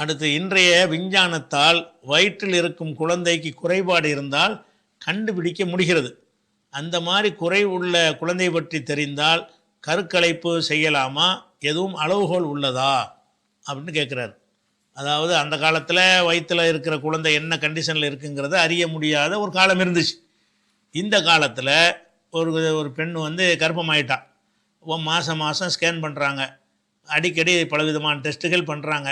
அடுத்து இன்றைய விஞ்ஞானத்தால் வயிற்றில் இருக்கும் குழந்தைக்கு குறைபாடு இருந்தால் கண்டுபிடிக்க முடிகிறது. அந்த மாதிரி குறை உள்ள குழந்தை பற்றி தெரிந்தால் கருக்கலைப்பு செய்யலாமா, எதுவும் அளவுகோல் உள்ளதா அப்படின்னு கேட்குறாரு. அதாவது அந்த காலத்தில் வயிற்றில் இருக்கிற குழந்தை என்ன கண்டிஷனில் இருக்குங்கிறத அறிய முடியாத ஒரு காலம் இருந்துச்சு. இந்த காலத்தில் ஒரு ஒரு பெண் வந்து கர்ப்பமாயிட்டா, மாதம் மாதம் ஸ்கேன் பண்ணுறாங்க, அடிக்கடி பலவிதமான டெஸ்ட்டுகள் பண்ணுறாங்க,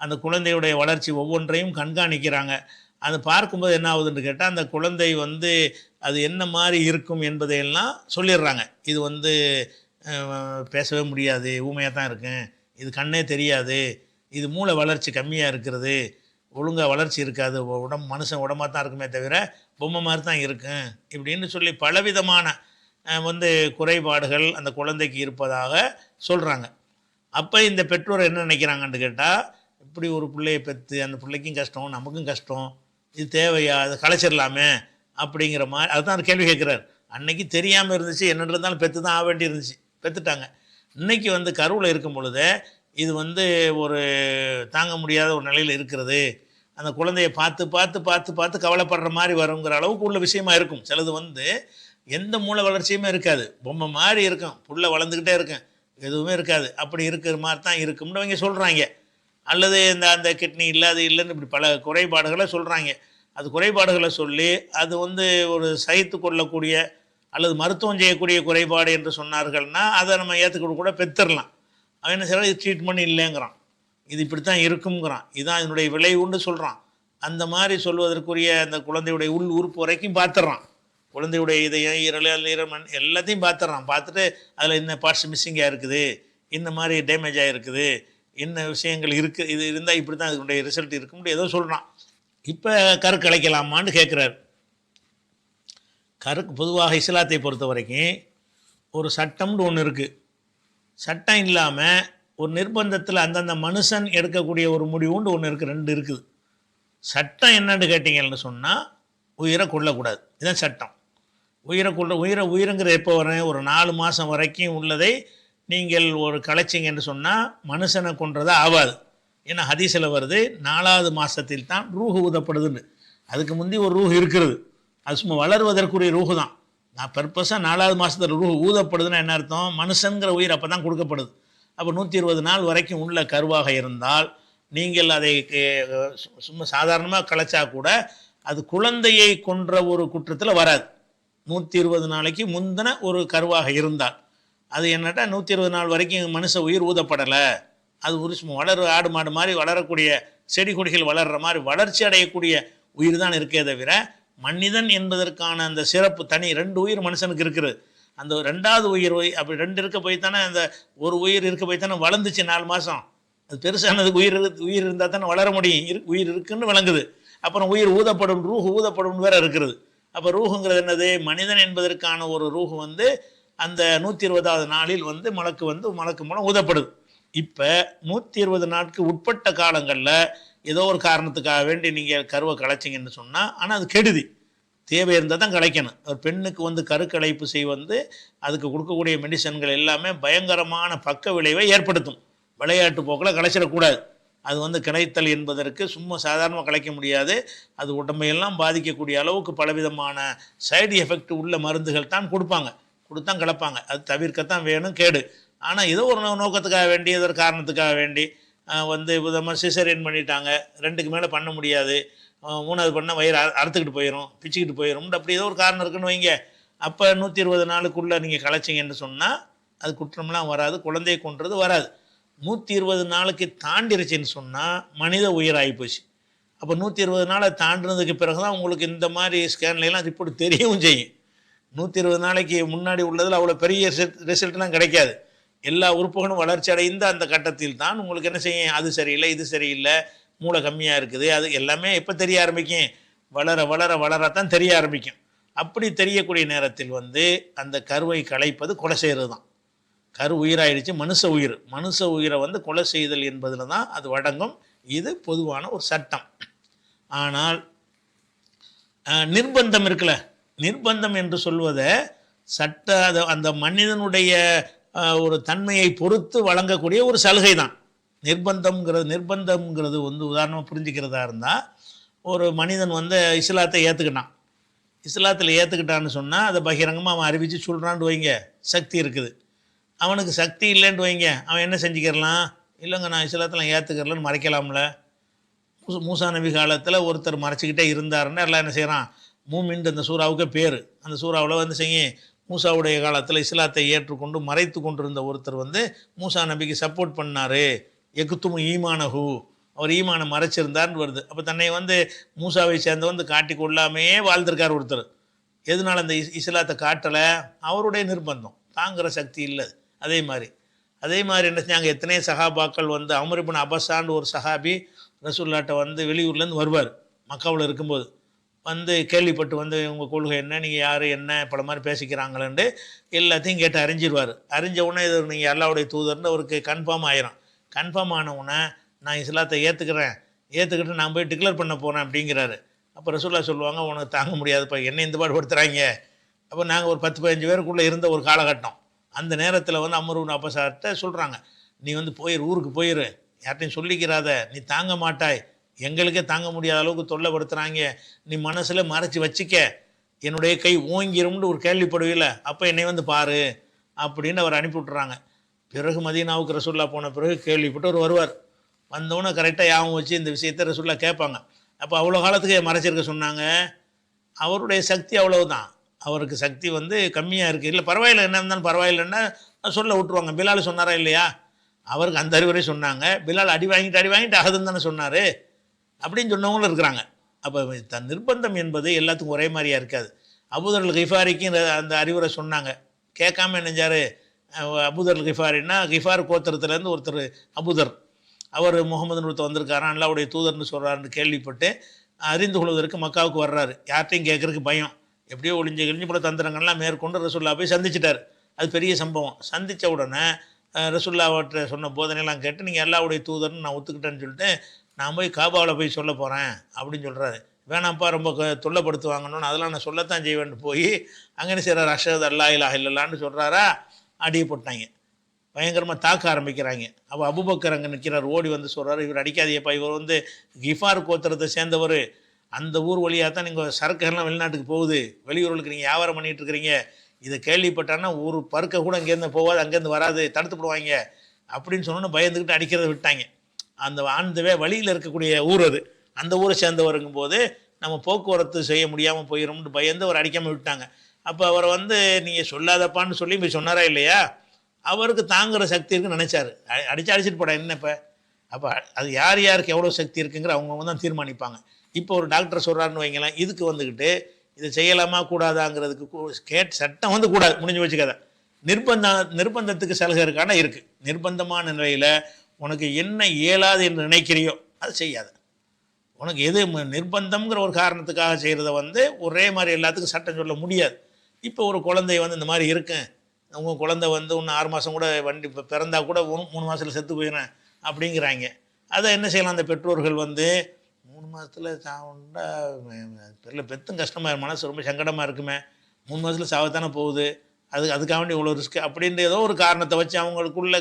அந்த குழந்தையுடைய வளர்ச்சி ஒவ்வொன்றையும் கண்காணிக்கிறாங்க. அது பார்க்கும்போது என்ன ஆகுதுன்னு கேட்டால், அந்த குழந்தை வந்து அது என்ன மாதிரி இருக்கும் என்பதையெல்லாம் சொல்லிடுறாங்க. இது வந்து பேசவே முடியாது, ஊமையாக தான் இருக்கும், இது கண்ணே தெரியாது, இது மூளை வளர்ச்சி கம்மியாக இருக்கிறது, ஒழுங்காக வளர்ச்சி இருக்காது, மனுஷன் உடம்பாக தான் இருக்குமே தவிர பொம்மை மாதிரி தான் இருக்கும், இப்படின்னு சொல்லி பலவிதமான வந்து குறைபாடுகள் அந்த குழந்தைக்கு இருப்பதாக சொல்கிறாங்க. அப்போ இந்த பெற்றோர் என்ன நினைக்கிறாங்கன்னு கேட்டால், இப்படி ஒரு பிள்ளையை பெற்று அந்த பிள்ளைக்கும் கஷ்டம், நமக்கும் கஷ்டம், இது தேவையா, அதை கலைச்சிடலாமே அப்படிங்கிற மாதிரி அதுதான் கேள்வி கேட்குறாரு. அன்னைக்கு தெரியாமல் இருந்துச்சு, என்ன இருந்தாலும் பெற்று தான் ஆக வேண்டி இருந்துச்சு, பெற்றுட்டாங்க. இன்றைக்கி வந்து கருவில் இருக்கும் பொழுது இது வந்து ஒரு தாங்க முடியாத ஒரு நிலையில் இருக்கிறது, அந்த குழந்தைய பார்த்து பார்த்து பார்த்து பார்த்து கவலைப்படுற மாதிரி வருங்கிற அளவுக்கு உள்ள விஷயமா இருக்கும். சிலது வந்து எந்த மூளை வளர்ச்சியுமே இருக்காது, பொம்மை மாதிரி இருக்கும், புள்ள வளர்ந்துக்கிட்டே இருக்கும், எதுவுமே இருக்காது, அப்படி இருக்கிற மாதிரி தான் இருக்கும்னு அவங்க சொல்கிறாங்க. அல்லது இந்த அந்த கிட்னி இல்லை அது இல்லைன்னு இப்படி பல குறைபாடுகளை சொல்கிறாங்க. அது குறைபாடுகளை சொல்லி அது வந்து ஒரு சகித்து கொள்ளக்கூடிய அல்லது மருத்துவம் செய்யக்கூடிய குறைபாடு என்று சொன்னார்கள்னா அதை நம்ம ஏற்றுக்கிட்டு கூட பெற்றுடலாம். அவன் என்ன செய்யறான், இது ட்ரீட்மெண்ட் இல்லைங்கிறான், இது இப்படித்தான் இருக்குங்கிறான், இதுதான் இதனுடைய விளைவுன்னு சொல்கிறான். அந்த மாதிரி சொல்வதற்குரிய அந்த குழந்தையுடைய உள் உறுப்பு வரைக்கும் பார்த்துட்றான். குழந்தையுடைய இதயம், ஈரல், ஈரமண் எல்லாத்தையும் பார்த்துட்றான். பார்த்துட்டு அதில் என்ன பார்ட்ஸ் மிஸ்ஸிங்காக இருக்குது, இந்த மாதிரி டேமேஜ் ஆகிருக்குது, என்ன விஷயங்கள் இருக்குது, இது இருந்தால் இப்படி தான் இதனுடைய ரிசல்ட் இருக்கும்னு ஏதோ சொல்கிறான். இப்போ கருக்கு கலைக்கலாமான்னு கேட்குறாரு. கருக்கு பொதுவாக இஸ்லாத்தை பொறுத்த வரைக்கும் ஒரு சட்டம்னு ஒன்று இருக்குது. சட்டம் இல்லாமல் ஒரு நிர்பந்தத்தில் அந்தந்த மனுஷன் எடுக்கக்கூடிய ஒரு முடிவுன்னு ஒன்று இருக்குது, ரெண்டு இருக்குது. சட்டம் என்னன்னு கேட்டிங்கன்னு சொன்னால் உயிரை கொள்ளக்கூடாது, இதுதான் சட்டம். உயிருங்கிற எப்போ வரேன், ஒரு 4 மாதம் வரைக்கும் உள்ளதை நீங்கள் ஒரு கலைச்சிங்கன்னு சொன்னால் மனுஷனை கொன்றதை ஆகாது. ஏன்னா ஹதீஸில் வருது 4வது மாதத்தில் தான் ரூஹு ஊதப்படுதுன்னு. அதுக்கு முந்தி ஒரு ரூஹு இருக்கிறது, அது சும்மா வளருவதற்குரிய ரூஹு தான். நான் பர்பஸாக 4வது மாதத்தில் ரூஹு ஊதப்படுதுன்னா என்ன அர்த்தம், மனுஷங்கிற உயிர் அப்போ தான் கொடுக்கப்படுது. அப்போ 120 நாள் வரைக்கும் உள்ள கருவாக இருந்தால் நீங்கள் அதை சும்மா சாதாரணமாக கலைச்சா கூட அது குழந்தையை கொன்ற ஒரு குற்றத்தில் வராது. 120 நாளைக்கு முந்தின ஒரு கருவாக இருந்தால் அது என்னட்டா 120 நாள் வரைக்கும் மனுஷ உயிர் ஊதப்படலை, அது ஒரு வளர ஆடு மாடு மாதிரி வளரக்கூடிய செடி கொடிகள் வளர்கிற மாதிரி வளர்ச்சி அடையக்கூடிய உயிர் தான் இருக்கே தவிர மனிதன் என்பதற்கான அந்த சிறப்பு தனி 2 உயிர் மனுஷனுக்கு இருக்குது. அந்த 2வது உயிர் அப்படி 2 இருக்க போய் தானே, அந்த ஒரு உயிர் இருக்க போய் தானே வளர்ந்துச்சு 4 மாதம். அது பெருசானதுக்கு உயிர் இருந்தால் தானே வளர முடியும், உயிர் இருக்குன்னு விளங்குது. அப்புறம் உயிர் ஊதப்படும், ரூஹு ஊதப்படும் வேற இருக்கிறது. அப்போ ரூஹுங்கிறது என்னது, மனிதன் என்பதற்கான ஒரு ரூஹு வந்து அந்த 120வது நாளில் வந்து மலக்கு மூலம் ஊதப்படுது. இப்போ 120 நாட்களுக்கு உட்பட்ட காலங்களில் ஏதோ ஒரு காரணத்துக்காக வேண்டி நீங்கள் கருவை கலைச்சிங்கன்னு சொன்னால், ஆனால் அது கெடுதி, தேவை இருந்தால் தான் கலைக்கணும். ஒரு பெண்ணுக்கு வந்து கருக்கலைப்பு வந்து அதுக்கு கொடுக்கக்கூடிய மெடிசன்கள் எல்லாமே பயங்கரமான பக்க விளைவை ஏற்படுத்தும். விளையாட்டு போக்கில் கலைச்சிடக்கூடாது. அது வந்து கிடைத்தல் என்பதற்கு சும்மா சாதாரணமாக கலைக்க முடியாது. அது உடம்பையெல்லாம் பாதிக்கக்கூடிய அளவுக்கு பலவிதமான சைடு எஃபெக்ட் உள்ள மருந்துகள் தான் கொடுத்தான் கலப்பாங்க. அது தவிர்க்கத்தான் வேணும், கேடு. ஆனால் ஏதோ ஒரு நோக்கத்துக்காக வேண்டி, ஏதோ ஒரு காரணத்துக்காக வேண்டி வந்து விதமாக சிசரியன் பண்ணிட்டாங்க, 2க்கு மேலே பண்ண முடியாது, 3வது பண்ணால் வயிறு அறுத்துக்கிட்டு போயிடும், பிச்சுக்கிட்டு போயிடும், அப்படி ஏதோ ஒரு காரணம் இருக்குன்னு வைங்க. அப்போ 120 நாளுக்குள்ளே நீங்கள் கலைச்சிங்கன்னு சொன்னால் அது குற்றம்லாம் வராது, குழந்தையை கொன்றது வராது. 120 நாளுக்கு தாண்டிருச்சுன்னு சொன்னால் மனித உயிராகி போச்சு. அப்போ 120 நாளை தாண்டினதுக்கு பிறகு தான் உங்களுக்கு இந்த மாதிரி ஸ்கேன்லாம் ரிப்போர்ட் தெரியவும் செய்யும். 120 நாளைக்கு முன்னாடி உள்ளதில் அவ்வளோ பெரிய ரிசல்ட்லாம் கிடைக்காது. எல்லா உறுப்புகளும் வளர்ச்சி அடைந்த அந்த கட்டத்தில் தான் உங்களுக்கு என்ன செய்யும், அது சரியில்லை, இது சரியில்லை, மூளை கம்மியாக இருக்குது, அது எல்லாமே எப்போ தெரிய ஆரம்பிக்கும், வளர வளர வளரத்தான் தெரிய ஆரம்பிக்கும். அப்படி தெரியக்கூடிய நேரத்தில் வந்து அந்த கருவை கலைப்பது கொலை செய்கிறது தான். கரு உயிராயிடுச்சு, மனுஷ உயிரை வந்து கொலை செய்தல் என்பதில் தான் அது அடங்கும். இது பொதுவான ஒரு சட்டம். ஆனால் நிர்பந்தம் இருக்குல்ல, நிர்பந்தம் என்று சொல்வதை அந்த மனிதனுடைய ஒரு தன்மையை பொறுத்து வழங்கக்கூடிய ஒரு சலுகை தான். நிர்பந்தம்ங்கிறது வந்து உதாரணமாக புரிஞ்சுக்கிறதா இருந்தால், ஒரு மனிதன் வந்து இஸ்லாத்தை ஏற்றுக்கிட்டான். இஸ்லாத்தில் ஏற்றுக்கிட்டான்னு சொன்னால் அதை பகிரங்கமாக அவன் அறிவித்து சொல்கிறான்னு வைங்க, சக்தி இருக்குது. அவனுக்கு சக்தி இல்லைன்னு வைங்க, அவன் என்ன செஞ்சுக்கிறலாம், இல்லைங்க நான் இஸ்லாத்தில் ஏற்றுக்கிறலன்னு மறைக்கலாம்ல. மூசா நபி காலத்தில் ஒருத்தர் மறைச்சிக்கிட்டே இருந்தாருன்னா எல்லாம் என்ன செய்கிறான், மூமின்ட்டு அந்த சூறாவுக்கு பேர். அந்த சூறாவில் வந்து செய்யும் மூசாவுடைய காலத்தில் இஸ்லாத்தை ஏற்றுக்கொண்டு மறைத்து கொண்டிருந்த ஒருத்தர் வந்து மூசா நபிக்கு சப்போர்ட் பண்ணார். எக்குத்தும் ஈமானஹு, அவர் ஈமானை மறைச்சிருந்தார்னு வருது. அப்போ தன்னை வந்து மூசாவை சேர்ந்த வந்து காட்டி கொள்ளாமே வாழ்ந்திருக்கார் ஒருத்தர். எதனால் அந்த இஸ்லாத்தை காட்டலை, அவருடைய நிர்பந்தம், தாங்குகிற சக்தி இல்லை. அதே மாதிரி என்ன செஞ்சாங்க, எத்தனையோ சஹாபாக்கள் வந்து அமர் இப்னு அபஸான்னு ஒரு சஹாபி ரசூலுல்லாஹ்ட்ட வந்து வெளியூர்லேருந்து வருவார். மக்காவில் இருக்கும்போது வந்து கேள்விப்பட்டு வந்து உங்கள் கொள்கை என்ன, நீங்கள் யார் என்ன பல மாதிரி பேசிக்கிறாங்களேன்ட்டு எல்லாத்தையும் கேட்டு அறிஞ்சிடுவார். அறிஞ்ச உடனே இது நீங்கள் அல்லாஹ்வுடைய தூதர்னு அவருக்கு கன்ஃபார்ம் ஆயிரும். கன்ஃபார்ம் ஆன உடனே நான் இஸ்லாத்தை ஏற்றுக்கிட்டு நான் போய் டிக்ளேர் பண்ண போகிறேன் அப்படிங்கிறாரு. அப்போ ரசூலுல்லாஹ் சொல்லுவாங்க, உனக்கு தாங்க முடியாதுப்பா, என்ன இந்த பாடுபடுத்துகிறாங்க. அப்போ நாங்கள் ஒரு 10-15 பேருக்குள்ளே இருந்த ஒரு காலகட்டம். அந்த நேரத்தில் வந்து அமர் இப்னு அபஸார்ட்ட சொல்கிறாங்க, நீ வந்து ஊருக்கு போயிரு, யார்ட்டையும் சொல்லிக்கிறாத, நீ தாங்க மாட்டாய், எங்களுக்கே தாங்க முடியாத அளவுக்கு தொல்லைப்படுத்துகிறாங்க, நீ மனசில் மறைச்சி வச்சிக்க, என்னுடைய கை ஓங்கிரும்னு ஒரு கேள்விப்படுவில்ல, அப்போ என்னை வந்து பாரு அப்படின்னு அவர் அனுப்பி விட்டுறாங்க. பிறகு மதீனாவுக்கு ரசூலுல்லாஹ் போன பிறகு கேள்விப்பட்டு அவர் வருவார். வந்தோன்னே கரெக்டாக யாவும் வச்சு இந்த விஷயத்தை ரசூலுல்லாஹ் கேட்பாங்க. அப்போ அவ்வளோ காலத்துக்கு மறைச்சிருக்க சொன்னாங்க. அவருடைய சக்தி அவ்வளவுதான், அவருக்கு சக்தி வந்து கம்மியாக இருக்குது. இல்லை பரவாயில்ல, என்ன இருந்தாலும் பரவாயில்லைன்னா சொல்ல விட்டுருவாங்க. பிலால் சொன்னாரா இல்லையா, அவருக்கு அந்த அறிவுரை சொன்னாங்க. பிலால் அடி வாங்கிட்டு அகதுன்னு தானே சொன்னார் அப்படின்னு சொன்னவங்களும் இருக்கிறாங்க. அப்போ தன் நிர்பந்தம் என்பது எல்லாத்துக்கும் ஒரே மாதிரியாக இருக்காது. அபூதர் அல் கிஃபாரிக்கும் அந்த அறிவுரை சொன்னாங்க, கேட்காம நினைஞ்சார். அபூதர் அல் கிஃபாரின்னா கிஃபார் கோத்திரத்துலேருந்து ஒருத்தர் அபூதர், அவர் முகமது ஒருத்தர் வந்திருக்காரான், அல்லாஹ்வுடைய தூதர்னு சொல்கிறாருன்னு கேள்விப்பட்டு அறிந்து கொள்வதற்கு மக்காவுக்கு வர்றாரு. யார்ட்டையும் கேட்கறதுக்கு பயம், எப்படியோ ஒளிஞ்சு போல தந்திரங்கள்லாம் மேற்கொண்டு ரசூலுல்லாஹ் போய் சந்திச்சிட்டார். அது பெரிய சம்பவம். சந்தித்த உடனே ரசூலுல்லாஹ்ட்ட சொன்ன போதனையெல்லாம் கேட்டு நீங்கள் அல்லாஹ்வுடைய தூதர்னு நான் ஒத்துக்கிட்டேன்னு சொல்லிட்டு நான் போய் காபாவில் போய் சொல்ல போகிறேன் அப்படின்னு சொல்கிறாரு. வேணாம்ப்பா, ரொம்ப தொல்லைப்படுத்துவாங்கன்னு, அதெல்லாம் நான் சொல்லத்தான் செய்வேன்ட்டு போய் அங்கே என்ன செய்கிறார், அஷ்ஹது அல்லா இலாஹ இல்லல்லான்னு சொல்கிறாரா, அடியை போட்டாங்க, பயங்கரமாக தாக்க ஆரம்பிக்கிறாங்க. அப்போ அபூபக்கர் அங்கே நிற்கிறார், ஓடி வந்து சொல்கிறார், இவர் அடிக்காதீப்பா, இவர் வந்து கிஃபார் கோத்திரத்தை சேர்ந்தவர், அந்த ஊர் வழியாக தான் நீங்கள் சரக்குகள்லாம் வெளிநாட்டுக்கு போகுது, வெளியூர்களுக்கு நீங்கள் வியாபாரம் பண்ணிகிட்டு இருக்கிறீங்க, இதை கேள்விப்பட்டான்னா ஒரு பருக்க கூட அங்கேருந்து போகாது, அங்கேருந்து வராது, தடுத்து போடுவாங்க அப்படின்னு சொன்னோன்னு பயந்துக்கிட்டு அடிக்கிறத விட்டாங்க. அந்த ஆண்டவே வழியில் இருக்கக்கூடிய ஊர் அது, அந்த ஊரை சேர்ந்தவருங்கும் போது நம்ம போக்குவரத்து செய்ய முடியாமல் போயிடும்னு பயந்து அவர் அடிக்காமல் விட்டாங்க. அப்போ அவரை வந்து நீங்கள் சொல்லாதப்பான்னு சொல்லி போய் சொன்னாரா இல்லையா, அவருக்கு தாங்குகிற சக்தி இருக்குன்னு நினச்சார். அடிச்சுட்டு போட என்ன இப்போ. அப்போ அது யாருக்கு எவ்வளோ சக்தி இருக்குங்கிற அவங்கவுங்க தான் தீர்மானிப்பாங்க. இப்போ ஒரு டாக்டர் சொல்கிறாருன்னு வைங்களேன், இதுக்கு வந்துக்கிட்டு இதை செய்யலாமா கூடாதாங்கிறதுக்கு சட்டம் வந்து கூடாது, முடிஞ்சு வச்சுக்காத. நிர்பந்தத்துக்கு சலுகை இருக்கான இருக்குது. நிர்பந்தமான நிலையில் உனக்கு என்ன இயலாது என்று நினைக்கிறியோ அது செய்யாத. உனக்கு எது நிர்பந்தம்ங்கிற ஒரு காரணத்துக்காக செய்கிறத வந்து ஒரே மாதிரி எல்லாத்துக்கும் சட்டம் சொல்ல முடியாது. இப்போ ஒரு குழந்தை வந்து இந்த மாதிரி இருக்கேன், உங்கள் குழந்தை வந்து இன்னும் 6 மாதம் கூட வண்டி பிறந்தா கூட 3 மாதத்தில் செத்து போயிடுறேன் அப்படிங்கிறாங்க. அதை என்ன செய்யலாம், அந்த பெற்றோர்கள் வந்து 3 மாதத்தில் சாவுண்டா பெரிய பெத்தும் கஷ்டமாக, மனசு ரொம்ப சங்கடமாக இருக்குமே, 3 மாதத்தில் சாவத்தானே போகுது, அதுக்காக வேண்டி இவ்வளோ ரிஸ்க் அப்படின்ற ஏதோ ஒரு காரணத்தை வச்சு அவங்களுக்குள்ளே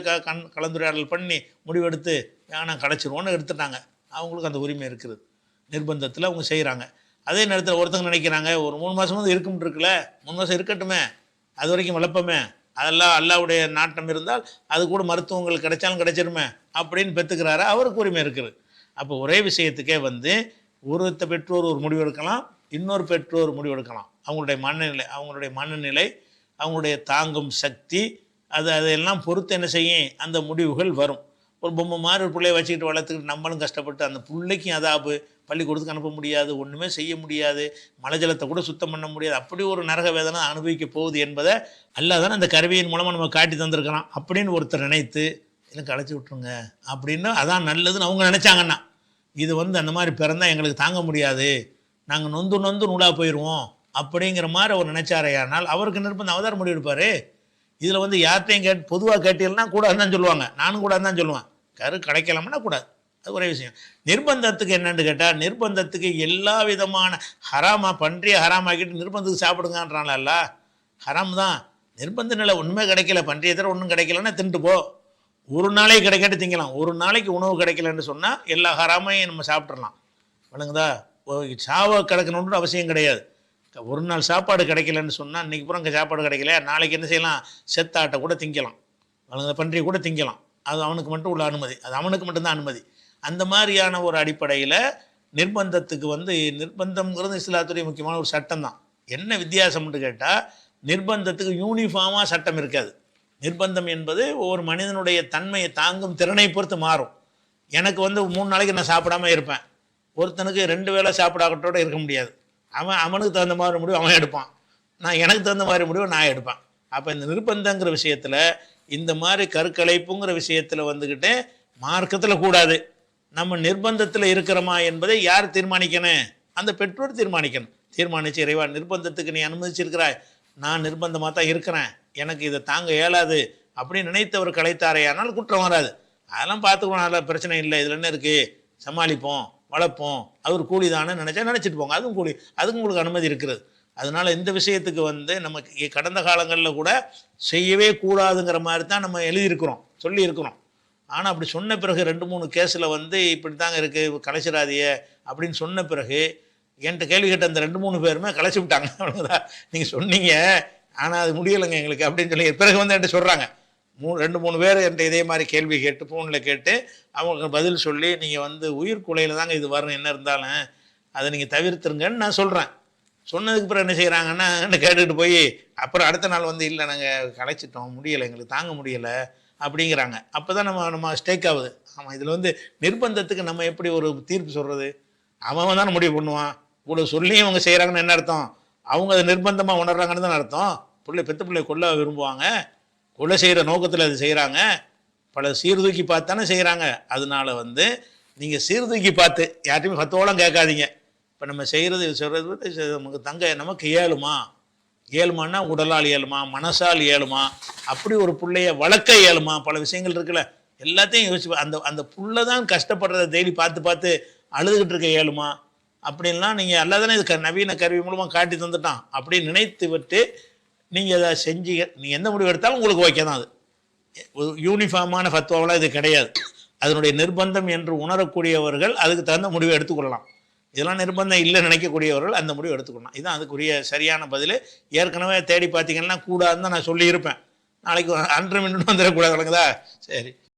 கலந்துரையாடல் பண்ணி முடிவெடுத்து வேணாம் கிடச்சிருவோன்னு எடுத்துட்டாங்க. அவங்களுக்கு அந்த உரிமை இருக்குது, நிர்பந்தத்தில் அவங்க செய்கிறாங்க. அதே நேரத்தில் ஒருத்தங்க நினைக்கிறாங்க, ஒரு 3 மாதம் இருக்கும்னு இருக்குல்ல, 3 மாதம் இருக்கட்டுமே, அது வரைக்கும் வளர்ப்போமே, அதெல்லாம் அல்லாஹ்வுடைய நாட்டம் இருந்தால் அது கூட மருத்துவங்கள் கிடைச்சாலும் கிடைச்சிருமே அப்படின்னு பெற்றுக்கிறாரு, அவருக்கு உரிமை இருக்குது. அப்போ ஒரே விஷயத்துக்கே வந்து ஒருத்த பெற்றோர் ஒரு முடிவு எடுக்கலாம், இன்னொரு பெற்றோர் முடிவு எடுக்கலாம். அவங்களுடைய மனநிலை, அவங்களுடைய தாங்கும் சக்தி, அதையெல்லாம் பொறுத்து என்ன செய்யும், அந்த முடிவுகள் வரும். ஒரு பொம்மை மாதிரி ஒரு பிள்ளையை வச்சுக்கிட்டு வளர்த்துக்கிட்டு நம்மளும் கஷ்டப்பட்டு அந்த பிள்ளைக்கும் அதாப்பு, பள்ளிக்கூடத்துக்கு அனுப்ப முடியாது, ஒன்றுமே செய்ய முடியாது, மலை ஜலத்தை கூட சுத்தம் பண்ண முடியாது, அப்படி ஒரு நரக வேதனை அனுபவிக்க போகுது என்பதை அல்லாஹ் தானே அந்த கருவியின் மூலமாக நம்ம காட்டி தந்திருக்கலாம் அப்படின்னு ஒருத்தர் நினைத்து எனக்கு அழைச்சி விட்ருங்க அப்படின்னு, அதான் நல்லதுன்னு அவங்க நினச்சாங்கன்னா, இது வந்து அந்த மாதிரி பிறந்தால் எங்களுக்கு தாங்க முடியாது, நாங்கள் நொந்து நூலாக போயிடுவோம் அப்படிங்கிற மாதிரி அவர் நினைச்சாரையானால் அவருக்கு நிர்பந்தம் அவதார முடிவு எடுப்பார். இதில் வந்து யார்கிட்டையும் பொதுவாக கேட்டீங்கன்னா கூடாதுன்னு தான் சொல்லுவாங்க, நானும் கூடாது தான் சொல்லுவேன், கிடைக்கலாம்னா கூடாது, அது ஒரே விஷயம். நிர்பந்தத்துக்கு என்னென்னு கேட்டால், நிர்பந்தத்துக்கு எல்லா விதமான பன்றியை ஹராமாக்கிட்டு நிர்பந்தத்துக்கு சாப்பிடுங்கன்றான்ல, ஹராம் தான். நிர்பந்த நிலை ஒன்றுமே கிடைக்கல, பன்றியை தர ஒன்றும் கிடைக்கலன்னா தின்ட்டு போ, ஒரு நாளைக்கு கிடைக்காட்டி திங்கலாம். ஒரு நாளைக்கு உணவு கிடைக்கலன்னு சொன்னால் எல்லா ஹராமையும் நம்ம சாப்பிட்றலாம். விளங்குதா? சாவ கிடக்கணுன்ற அவசியம் கிடையாது. ஒரு நாள் சாப்பாடு கிடைக்கலன்னு சொன்னால் இன்றைக்கி பூரா இங்கே சாப்பாடு கிடைக்கல, நாளைக்கு என்ன செய்யலாம்? செத்தாட்டை கூட திங்கலாம். விளங்குதா? பன்றியை கூட திங்கலாம். அது அவனுக்கு மட்டும் உள்ள அனுமதி, அது அவனுக்கு மட்டும்தான் அனுமதி. அந்த மாதிரியான ஒரு அடிப்படையில் நிர்பந்தத்துக்கு நிர்பந்தம்ங்கிறது இஸ்லாத்துடைய முக்கியமான ஒரு சட்டம் தான். என்ன வித்தியாசம்னு கேட்டால், நிர்பந்தத்துக்கு யூனிஃபார்மாக சட்டம் இருக்காது. நிர்பந்தம் என்பது ஒவ்வொரு மனிதனுடைய தன்மையை தாங்கும் திறனை பொறுத்து மாறும். எனக்கு 3 நாளைக்கு நான் சாப்பிடாம இருப்பேன். ஒருத்தனுக்கு 2 வேளை சாப்பிடாக்கட்டோட இருக்க முடியாது. அவனுக்கு தகுந்த மாதிரி முடிவு அவன் எடுப்பான், நான் எனக்கு தகுந்த மாதிரி முடிவு நான் எடுப்பேன். அப்போ இந்த நிர்பந்தங்கிற விஷயத்தில், இந்த மாதிரி கருக்கலைப்புங்கிற விஷயத்தில் வந்துக்கிட்டு மார்க்கத்தில் கூடாது. நம்ம நிர்பந்தத்தில் இருக்கிறோமா என்பதை யார் தீர்மானிக்கணும்? அந்த பெற்றோர் தீர்மானிக்கணும். தீர்மானிச்சு, இறைவா நிர்பந்தத்துக்கு நீ அனுமதிச்சிருக்கிறாய், நான் நிர்பந்தமாக தான் இருக்கிறேன், எனக்கு இதை தாங்க இயலாது அப்படின்னு நினைத்தவர் கலைத்தாரையானால் குற்றம் வராது. அதெல்லாம் பார்த்துக்கணும், அதெல்லாம் பிரச்சனை இல்லை, இதில் என்ன இருக்குது, சமாளிப்போம், வளர்ப்போம், அது ஒரு கூலி தானே நினச்சிட்டு போங்க, அதுவும் கூலி, அதுக்கும் உங்களுக்கு அனுமதி இருக்கிறது. அதனால் இந்த விஷயத்துக்கு நமக்கு கடந்த காலங்களில் கூட செய்யவே கூடாதுங்கிற மாதிரி தான் நம்ம எழுதியிருக்கிறோம், சொல்லியிருக்கிறோம். ஆனால் அப்படி சொன்ன பிறகு 2-3 கேஸில் இப்படி தாங்க இருக்குது, கலைச்சிடாதிய அப்படின்னு சொன்ன பிறகு என்கிட்ட கேள்வி கேட்ட அந்த 2-3 பேருமே கலைச்சி விட்டாங்க. அவ்வளோதான், நீங்கள் சொன்னீங்க ஆனால் அது முடியலைங்க எங்களுக்கு அப்படின்னு சொல்லி பிறகு என்கிட்ட சொல்கிறாங்க. 2-3 பேர் என்கிட்ட இதே மாதிரி கேள்வி கேட்டு ஃபோனில் கேட்டு அவங்களுக்கு பதில் சொல்லி, நீங்கள் உயிர் கொலையில் தாங்க இது வரணும், என்ன இருந்தாலும் அதை நீங்கள் தவிர்த்துருங்கன்னு நான் சொல்கிறேன். சொன்னதுக்கு பிறகு என்ன செய்கிறாங்கன்னா கேட்டுக்கிட்டு போய் அப்புறம் அடுத்த நாள் இல்லை நாங்கள் கலைச்சிட்டோம், முடியலை, எங்களுக்கு தாங்க முடியலை அப்படிங்கிறாங்க. அப்போ தான் நம்ம ஸ்டேக் ஆகுது. ஆமாம், இதில் நிர்பந்தத்துக்கு நம்ம எப்படி ஒரு தீர்ப்பு சொல்கிறது? அவன் தானே முடிவு பண்ணுவான். இவ்வளோ சொல்லியும் அவங்க செய்கிறாங்கன்னு என்ன அர்த்தம்? அவங்க அதை நிர்பந்தமாக உணர்றாங்கன்னு தான் அர்த்தம். பெற்ற பிள்ளை கொல்ல விரும்புவாங்க, கொலை செய்கிற நோக்கத்தில் அது செய்கிறாங்க, பல சீர்தூக்கி பார்த்து தானே செய்கிறாங்க. அதனால நீங்கள் சீர்தூக்கி பார்த்து யார்ட்டையுமே ஃபத்வாலாம் கேட்காதீங்க. இப்போ நம்ம சொல்கிறது நமக்கு ஏழுமான்னா உடலால் ஏழுமா, மனசால் ஏழுமா, அப்படி ஒரு பிள்ளைய வளர்க்க ஏழுமா, பல விஷயங்கள் இருக்குல்ல, எல்லாத்தையும் யோசிச்சு அந்த புள்ள தான் கஷ்டப்படுறத டெய்லி பார்த்து அழுதுகிட்டு இருக்க ஏழுமா அப்படின்லாம் நீங்கள் எல்லாத்தானே இது நவீன கருவி மூலமாக காட்டி தந்துட்டான் அப்படின்னு நினைத்து விட்டு நீங்கள் அதை செஞ்சு நீங்கள் எந்த முடிவு எடுத்தாலும் உங்களுக்கு ஓகே தான். அது யூனிஃபார்மான ஃபத்வாவெலாம் இது கிடையாது. அதனுடைய நிர்பந்தம் என்று உணரக்கூடியவர்கள் அதுக்கு தகுந்த முடிவை எடுத்துக்கொள்ளலாம். இதெல்லாம் நிர்பந்தம் இல்லை நினைக்கக்கூடியவர்கள் அந்த முடிவு எடுத்துக்கணும். இதுதான் அதுக்குரிய சரியான பதில். ஏற்கனவே தேடி பார்த்தீங்கன்னா கூடாதுன்னு தான் நான் சொல்லியிருப்பேன். நாளைக்கு 1.5 மினிட் வந்துடக்கூடாது. சரி.